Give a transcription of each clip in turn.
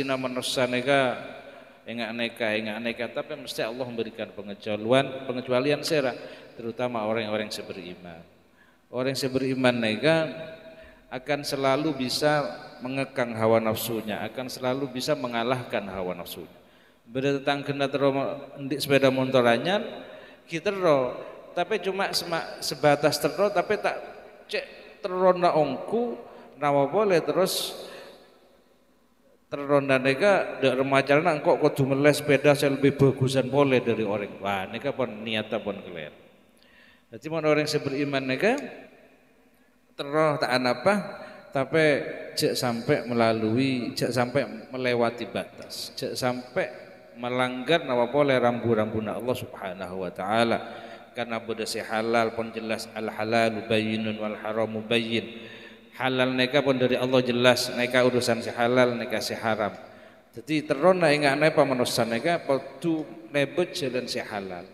Dina manusia enggak neka tapi mesti Allah memberikan pengecualian serah terutama orang-orang yang beriman. Orang yang beriman neka akan selalu bisa mengekang hawa nafsunya, akan selalu bisa mengalahkan hawa nafsunya. Berdatang kena di sepeda motorannya kita tapi cuma sebatas tapi tak cek terona ongku nawa boleh terus teronda nega dek remaja nak kok kudu meles sepeda saya lebih bagusan boleh dari orang. Wah nega pun niatnya pun kalian. Jadi orang yang beriman nega terus tak apa tapi cek sampai melewati batas, cek sampai melanggar nawa boleh rambu-rambuna Allah Subhanahu wa taala. Karena bodasi halal pun jelas al halal bayyinun wal haramu bayyin. Halal neka pun dari Allah jelas, neka urusan si halal neka si haram. Jadi terona ingat neka manusia neka waktu nebet jalan si halal.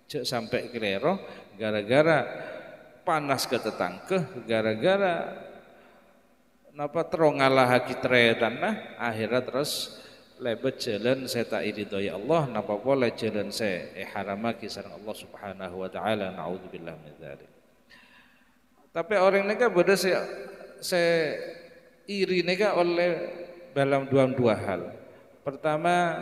Cek sampai kelero gara-gara panas ke tetangke, gara-gara napa terongalah kitretan akhirnya terus lebet jalan saya tak iridhoi Allah napa boleh jalan saya haramaki sareng Allah Subhanahu wa taala naudzubillah min dzalik. Tapi orang neka beda saya iri neka oleh dalam dua hal. Pertama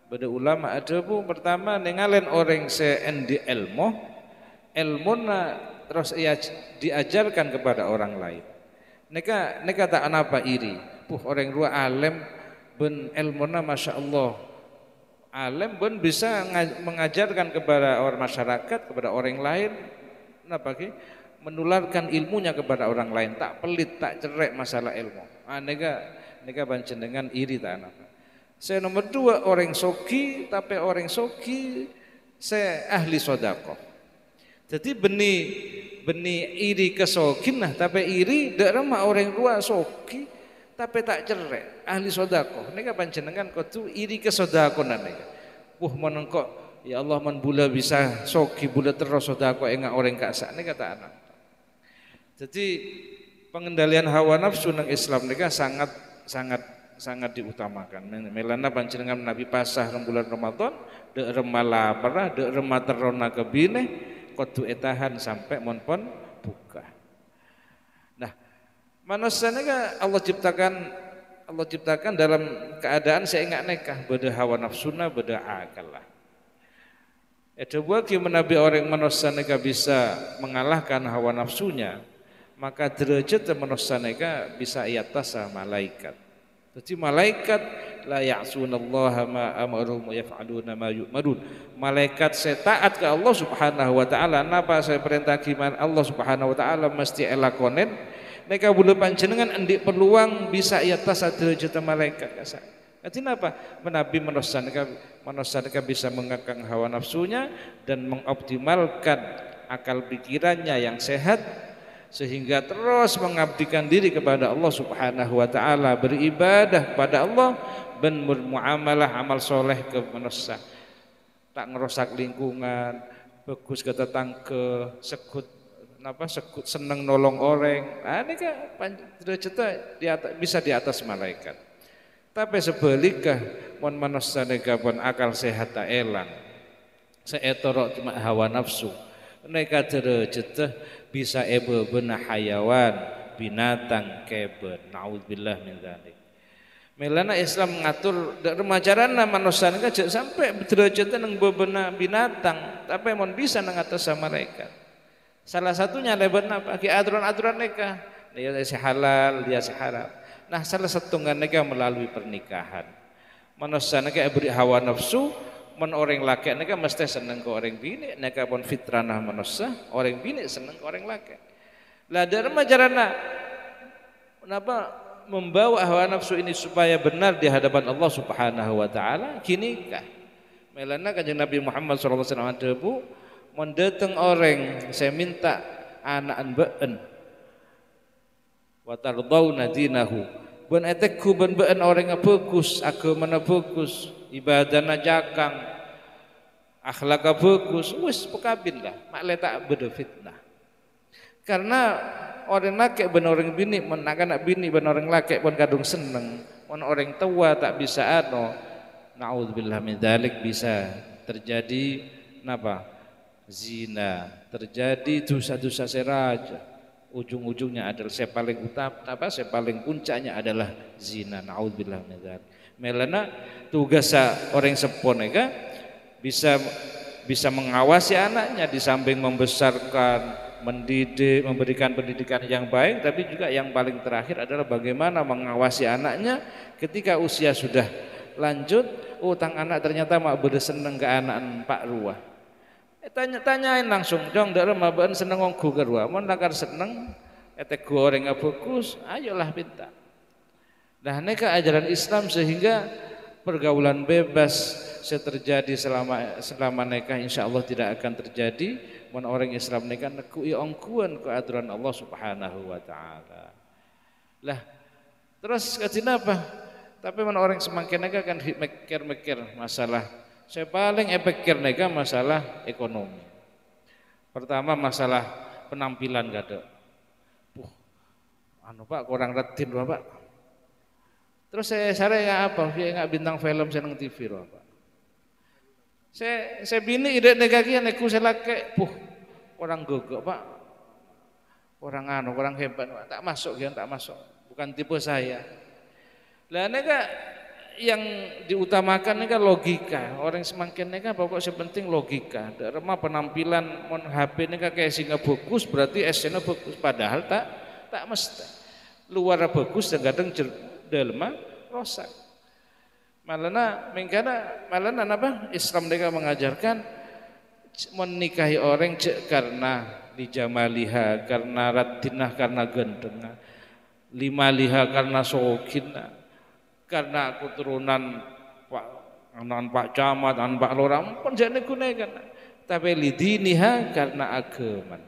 beda ulama ada bu pertama nengalen orang saya endi ilmu na terus ia diajarkan kepada orang lain. Neka tak apa iri. Orang dua alim ben ilmuna masya Allah. Alim ben bisa mengajarkan kepada orang masyarakat kepada orang lain. Napa ki? Menularkan ilmunya kepada orang lain, tak pelit, tak cerek masalah ilmu. Nega panjenengan iri tak apa. Saya nomor dua orang soki, tapi orang soki saya ahli sodako. Jadi benih iri kesokin nah, tapi iri derma orang dua soki, tapi tak cerek ahli sodako. Nega panjenengan kau tu iri kesodako nega. Menengkok ya Allah bula bisa soki bula terus sodako enggak orang kasa. Nega tak anak. Jadi pengendalian hawa nafsu nang Islam nega sangat diutamakan. Melana panjenengan Nabi pasah bulan Ramadan, dek remala parah, dek rematerona kebine, kudu etahan sampai monpon buka. Nah, manusia nega Allah ciptakan dalam keadaan saya enggak nekah, beda hawa nafsuna, beda akal lah. Ada buat menabi orang manusia nega bisa mengalahkan hawa nafsunya. Maka derajat manusia neka bisa iatas malaikat. Jadi malaikat la ya'sunallaha ma amaruhum wa yaf'aluna ma yu'marun. Malaikat saya taat ke Allah Subhanahu wa taala, napa saya perintah gimana Allah Subhanahu wa taala mesti elakonen. Neka bulu panjenengan endik peluang bisa iatas derajat malaikat kasa. Jadi napa? Menabi manusia neka bisa mengekang hawa nafsunya dan mengoptimalkan akal pikirannya yang sehat sehingga terus mengabdikan diri kepada Allah Subhanahu wa taala, beribadah kepada Allah dan bermuamalah amal soleh ke manusia. Tak ngerusak lingkungan, bagus ke tetangga, sekut seneng nolong orang. Ini kan derajatnya bisa di atas malaikat. Tapi sebaliknya mon manusia nega pun akal sehat tak elang. Seetorok cuma hawa nafsu. Neka derajatnya bisa bebenah hayawan binatang keben naudzubillah min dzalik. Melana Islam mengatur remajarana manusia nega sampai derajatnya nang bebenah binatang tapi mon bisa nang atas malaikat. Salah satunya lebat apa? Ki aturan-aturan neka dia si halal dia si haram. Nah salah satu neka melalui pernikahan. Manusia nega beri hawa nafsu. Orang laki neka mesti seneng ke orang bini, neka pun fitranah manusia, orang bini seneng ke orang laki. Lah dari majarana, kenapa membawa hawa nafsu ini supaya benar di hadapan Allah Subhanahu wa taala? Kinikah? Melana kanjeng Nabi Muhammad sallallahu alaihi wasallam debu mendatang orang saya minta anak beun wa tardawna dinahu. Ben etekku ben orang yang bagus, agamana bagus, ibadahna jakang, akhlaknya bagus, wis pekabin lah, mak letak beda fitnah. Karena orang laki ben orang bini, mon anak bini ben orang laki pun kadung seneng, mon orang tua tak bisa naudzubillah min dzalik bisa terjadi napa? Zina, terjadi dosa-dosa seraja. Ujung-ujungnya adalah saya paling utama saya paling puncaknya adalah zina. Naudzubillah min dzalik. Melana tugas orang sepon bisa mengawasi anaknya di samping membesarkan, mendidik, memberikan pendidikan yang baik, tapi juga yang paling terakhir adalah bagaimana mengawasi anaknya ketika usia sudah lanjut. Tang anak ternyata mak bede seneng ke anak Pak Ruah. Tanyain langsung, dong dak mabaan seneng wong ku gerua. Mun lakar seneng etek goreng bagus, ayolah pinta. Nah, neka ajaran Islam sehingga pergaulan bebas terjadi selama nikah insyaallah tidak akan terjadi. Mun orang Islam nikah nekui ongkuan ke aturan Allah Subhanahu wa taala. Lah, terus kajian apa? Tapi mun orang semakin nikah kan mikir-mikir masalah. Saya paling pikir nikah masalah ekonomi. Pertama masalah penampilan gada. Pak kurang retin Pak. Terus saya apa? Saya nggak bintang film seneng TV Pak. Saya bini ide negakian aku saya laki, orang gogok Pak. Orang hebat Pak. Tak masuk tak masuk. Bukan tipe saya. Lah nega yang diutamakan ini kan logika. Orang semakin ini kan pokok sepenting logika. Remah penampilan mon HP ini kan kayak singa bagus berarti esnya bagus. Padahal tak mesti. Luar bagus dan kadang dalam rosak. Malana apa? Islam mereka mengajarkan menikahi orang karena dijamaliha, karena ratinah, karena gendengah, limaliha karena sokina, karena keturunan Pak Camat, Pak Lurah, pun jadi gunakan. Tapi lidiniha karena agama.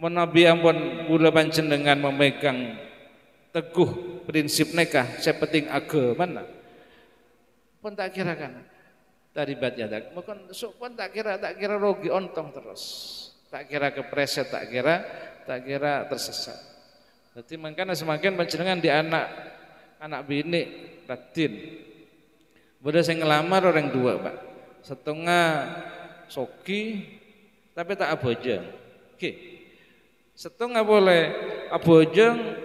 Menabi ampun gula panjenengan memegang teguh prinsip nikah, saya penting agama. Pun tak kira kan, taribat ya tak, pun tak kira rogi ontong terus, tak kira kepreset, tak kira tersesat. Jadi makanya semakin panjenengan di anak bini Ratin. Bodoh saya ngelamar orang dua Pak. Setengah soki tapi tak abojeng. Oke. Setengah boleh abojeng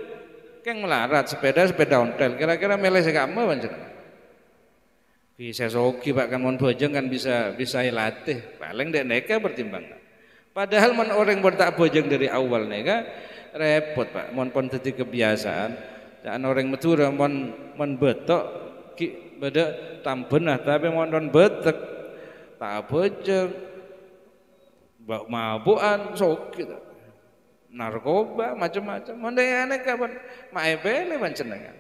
keng melarat sepeda ontel. Kira-kira milih saya kamu panjenengan. Bisa soki Pak kan mon bojeng kan bisa latih. Paling dek neka pertimbangan. Padahal mon orang bertak bojeng dari awal neka repot Pak. Mon pon dadi kebiasaan. Dan orang Madura mon betok ki beda tambenah tapi mon betek tak bojeng mabukan sok gitu narkoba macam-macam mon aneh kapan mae pele panjenengan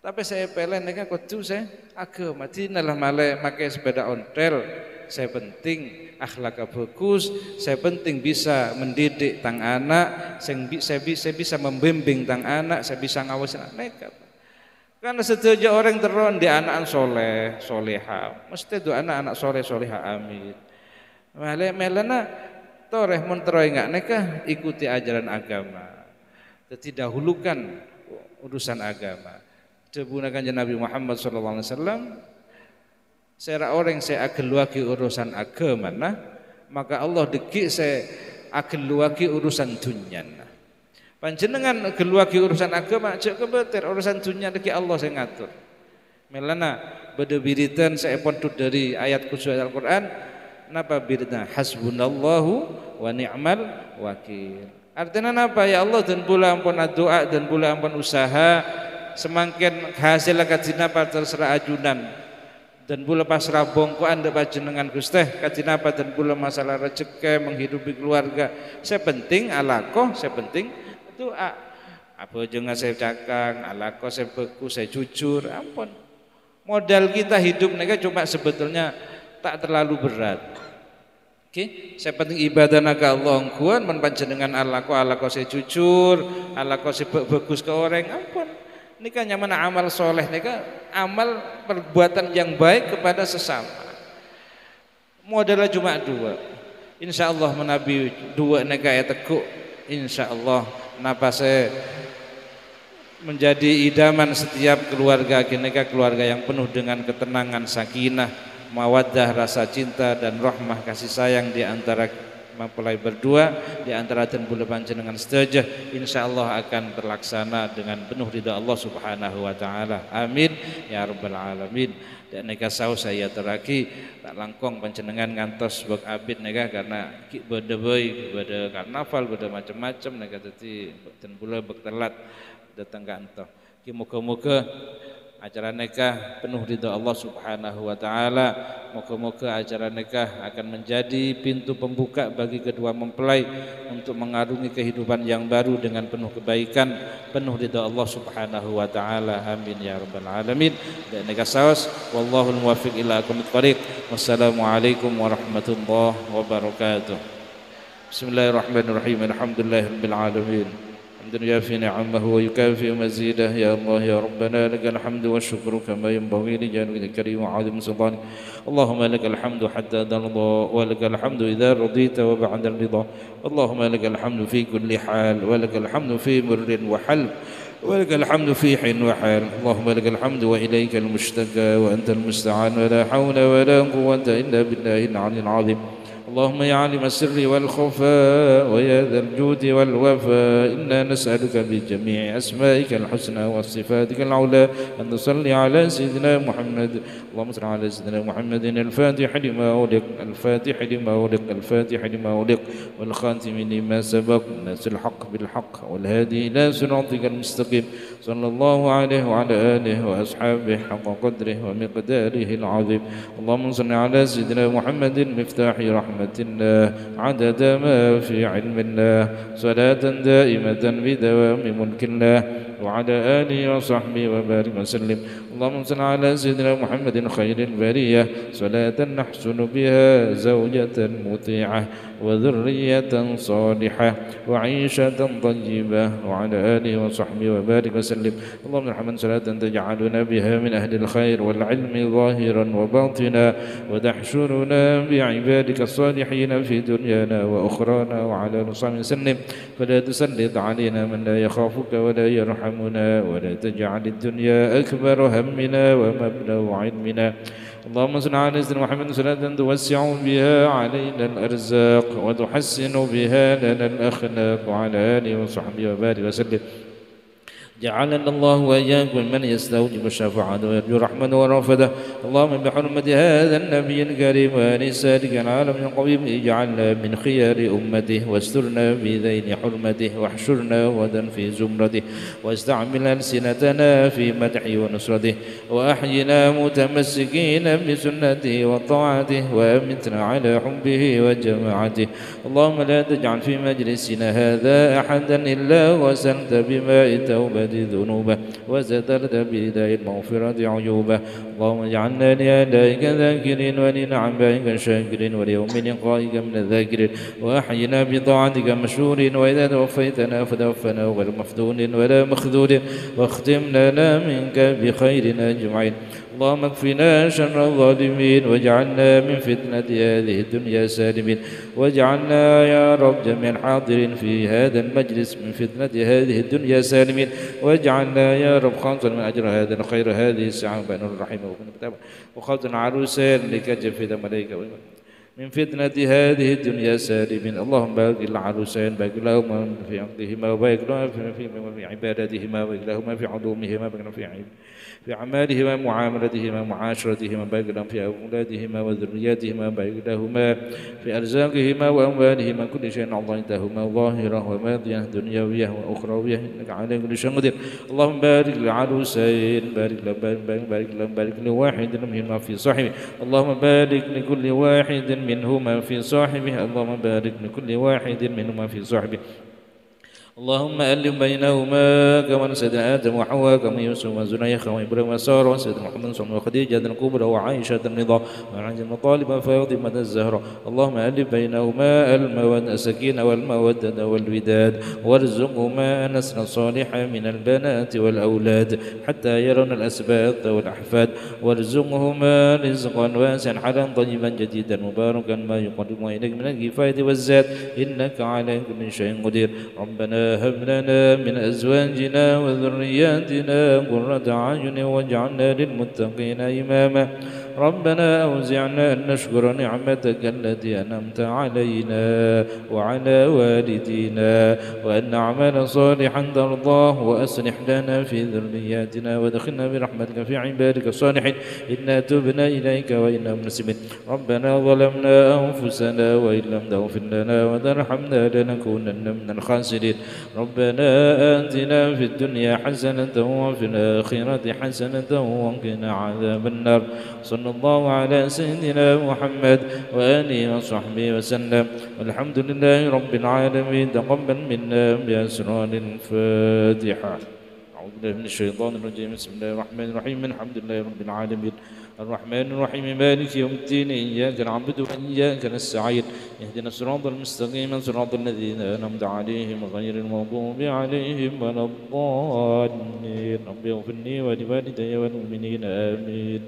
tapi saya pele nek kudu saya agama dinalah male make sepeda ontel saya penting akhlak bagus, saya penting bisa mendidik tang anak, saya bisa membimbing tang anak, saya bisa ngawasin anak. Karena setiap orang teron di anak soleh, soleha, mesti itu anak soleh, soleha, amin. Melana toreh menteroy nggak nekah ikuti ajaran agama, tidak dahulukan urusan agama. Cebunakan Nabi Muhammad SAW. Saya orang saya ageluaki urusan agama maka Allah deki saya ageluaki urusan dunia. Panjenengan ageluaki urusan agama cek kebetir urusan dunia deki Allah saya ngatur. Melana beda biritan saya pontut dari ayat khusus Al-Qur'an napa birna hasbunallahu wa ni'mal wakil. Artinya napa ya Allah dan pula ampun doa dan pula ampun usaha semakin hasil kajina terserah ajunan. Dan pula pasrah bongko anda panjenengan Gusti kajian apa dan pula masalah rezeki menghidupi keluarga saya penting alako saya penting doa apa jangan saya cakang alako saya beku saya jujur ampun modal kita hidup mereka cuma sebetulnya tak terlalu berat. Oke, saya penting ibadah naga Allah kuat menpanjenengan alako saya jujur alako saya bagus ke orang ampun. Ini kan yang mana amal soleh, ini kan amal perbuatan yang baik kepada sesama. Modalnya cuma dua. Insya Allah menabi dua negara teguk. Insya Allah napase menjadi idaman setiap keluarga gineka keluarga yang penuh dengan ketenangan, sakinah, mawaddah, rasa cinta dan rahmah kasih sayang di antara mempelai berdua, di antara dan bulan panjenengan setuju, insyaallah akan terlaksana dengan penuh ridha Allah Subhanahu wa taala. Amin ya rabbal alamin. Dan neka saus saya teraki tak langkong panjenengan ngantos bek abid neka karena bade boy, bade karnaval, bade macam-macam neka dadi dan bulan bek telat datang ke antoh. Muga-muga acara nikah penuh ridha Allah Subhanahu wa taala. Moga-moga acara nikah akan menjadi pintu pembuka bagi kedua mempelai untuk mengarungi kehidupan yang baru dengan penuh kebaikan, penuh ridha Allah Subhanahu wa taala. Amin ya rabbal alamin. Dan nikah saus wallahul muwaffiq ila aqwamit thoriq. Wassalamualaikum warahmatullahi wabarakatuh. Bismillahirrahmanirrahim. Alhamdulillahirabbil alamin. حمدا يافي نعمه ويكافئ مزيده. يا الله يا ربنا لك الحمد والشكر كما ينبغي لجلالك الكريم وعظيم سلطانك. اللهم لك الحمد حتى ترضى ولك الحمد إذا رضيت وبعد الرضا. اللهم لك الحمد في كل حال ولك الحمد في مر وحل ولك الحمد في حين وحال. اللهم لك الحمد وإليك المشتكى وأنت المستعان ولا حول ولا قوة إلا بالله العلي العظيم. اللهم يا عالم السر والخفاء ويا ذا الجود والوفاء إنا نسألك بجميع أسمائك الحسنى وصفاتك العلى أن تصلي على سيدنا محمد. اللهم صل على سيدنا محمد الفاتح لما أغلق الفاتح لما أغلق الفاتح لما أغلق والخاتم لما سبق الناس الحق بالحق والهادي إلى صراطك المستقيم صلى الله عليه وعلى آله وأصحابه حق قدره ومقداره العظيم. اللهم صل على سيدنا محمد مفتاح رحمة الله عدد ما في علم الله صلاة دائمة بدوام ملك الله وعلى آله وصحبه وبارك وسلم. اللهم صل على سيدنا محمد خير البرية صلاة نحسن بها زوجة مطيعة وذرية صالحة وعيشة طيبة وعلى آله وصحبه وبارك وسلم. اللهم ارحمنا صلاة تجعلنا بها من أهل الخير والعلم ظاهرا وباطنا وتحشرنا بعبادك الصالحين في دنيانا وأخرانا وعلى نصام سلم. فلا تسلط علينا من لا يخافك ولا يرحمنا ولا تجعل الدنيا أكبر همنا ومبلغ علمنا. اللهم صل على سيدنا محمد صلاة توسع بها علينا الأرزاق وتحسن بها لنا الأخلاق وعلى آله وصحبه وبارك وسلم. جعلنا الله وإياكم من يستوجب الشفاعة ويرجو رحمة ورفده. اللهم بحرمة هذا النبي الكريم ونسائك العالم القويم اجعلنا من خيار أمته واسترنا بذيل حرمته واحشرنا غدا في زمرته واستعمل ألسنتنا في مدحه ونصرته وأحينا متمسكين بسنته وطاعته وأمتنا على حبه وجماعته. اللهم لا تجعل في مجلسنا هذا أحدا إلا وسلت بماء توبة ذنوبه وسترت برداء المغفرة عيوبه. اللهم اجعلنا لآلائك ذاكرين ولنعمائك شاكرين وليوم لقائك من الذاكرين وأحينا بطاعتك مشهورين. وإذا توفيتنا فتوفنا غير مفتون ولا مخذول واختم لنا منك بخير أجمعين. اللهم اكفنا شر الظالمين واجعلنا من فتنة هذه الدنيا سالمين واجعلنا يا رب جميع الحاضرين في هذا المجلس من فتنة هذه الدنيا سالمين واجعلنا يا رب خالصا من أجر هذا الخير هذه الساعة بين الرحيم وخالصا عروسين لكجف في ملائكة من فتنة هذه الدنيا سالمين. اللهم بارك العروسين بارك لهما في عقدهما وبارك لهما في عبادتهما وبارك لهما في علومهما وبارك في أعمالهما معاملتهما معاشرتهما بارك لهم في أولادهما وذرياتهما بارك لهما في أرزاقهما وأموالهما كل شيء أعطيتهما ظاهرة وماضية دنيوية وأخروية إنك على كل شيء قدير. اللهم بارك للعروسين بارك لواحد منهما في صاحبه. اللهم بارك لكل واحد منهما في صاحبه. اللهم بارك لكل واحد منهما في صاحبه. اللهم ألف بينهما كما سيدنا آدم وحواء كما يوسف وزليخا وإبراهيم وسارة وسيدنا محمد صلى الله عليه وسلم وخديجة الكبرى وعائشة الرضا وعائشة طالبة وفاطمة الزهراء. اللهم ألف بينهما المودة السكينة والمودة والوداد وارزقهما نسلا صالحا من البنات والأولاد حتى يرون الأسباط والأحفاد وارزقهما رزقا واسعا حلالا طيبا جديدا مباركا ما يقرب إليك من الكفاية والزاد إنك على كل شيء قدير. ربنا هب لنا من أزواجنا وذرياتنا قرة أعين واجعلنا للمتقين إماما ربنا أوزعنا أن نشكر نعمتك التي أنعمت علينا وعلى والدينا وأن نعمل صالحا ترضاه وأصلح لنا في ذرياتنا وادخلنا برحمتك في عبادك الصالحين إنا تبنا إليك وإنا مسلمين ربنا ظلمنا أنفسنا وإن لم تغفر لنا وترحمنا لنكونن من الخاسرين ربنا آتنا في الدنيا حسنة وفي الآخرة حسنة وقنا عذاب النار صلى الله على سيدنا محمد وآله وصحبه وسلم والحمد لله رب العالمين تقبل منا بأسرار الفاتحة أعوذ بالله من الشيطان الرجيم بسم الله الرحمن الرحيم الحمد لله رب العالمين الرحمن الرحيم مالك يوم الدين إياك نعبد وإياك نستعين اهدنا الصراط المستقيم صراط الذين أنعمت عليهم غير المغضوب عليهم ولا الضالين رب اغفر لي ولوالدي والمؤمنين آمين